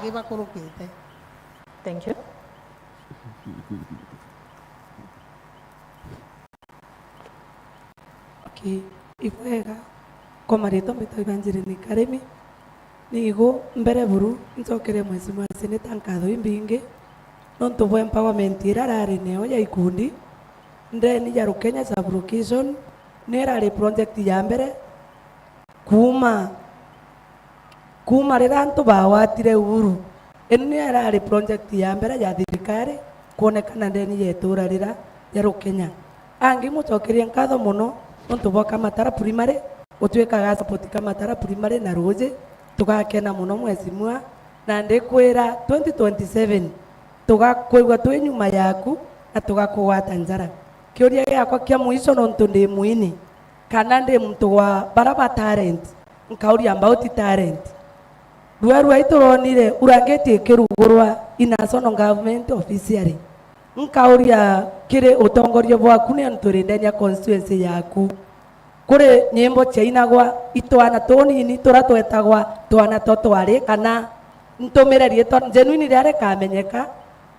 bagi bakurukite. Thank you. Okay, ikwega kwa marito mbito ibanjiri ni karimi nigo mbere buru nsokere mwezi mwezi nitankatho imbingi nontu bwa empowerment irarari neo ya ikundi ndeni ya Kenya Sublocation nerari project ya mbere kuuma rira antu bawatire uhuru eno nerari project ya mbere ya thirikari kuonekana ndeni yetura rira ya Kenya angi mucokerie nkatho muno nontu bwa Kamatara primary utwikaga support Kamatara primary na roje tugakena muno mwezi mwa na ndikwira 2027 tugakwigwa twi nyuma yaku na tugakugwata njara kiuria giakwa kia mwisho nontu ndi mwini kana ndi muntu wa baraba talent nkauria about talent rwa ituronire urangetie kirugurwa national government officially nkauria kiri utongoria bwaku ni nturindenia constituency yaku kuri nyimbo ciainagwa itwana tunini turatwetagwa twana twari kana ntumire rietwa genuine riare kamenyeka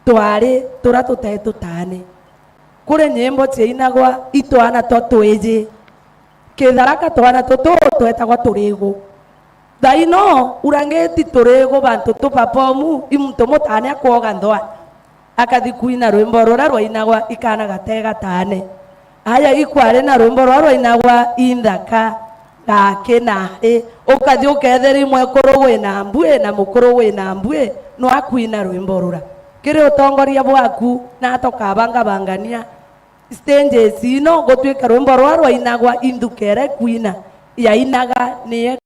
twari turatutae tutane kuri nyimbo ciainagwa itwana twiji kitharaka twana twetagwa turigu thaino urangeti turigu bantu tupapomu imuntu mutane akwoga ndwa akathi kuina rwimbo rura rwainagwa ikana gatega tane aya ikware na rwimbo rwa rwainagwa indaka gake nari ukathi uketheri mwekuru wina mbue na mukuru wina mbue no akuina rwimbo rura kiri utongoria bwaku na tokabanga bangania stages ino gutwika rwimbo rwa rwainagwa indukere kuina yainaga ni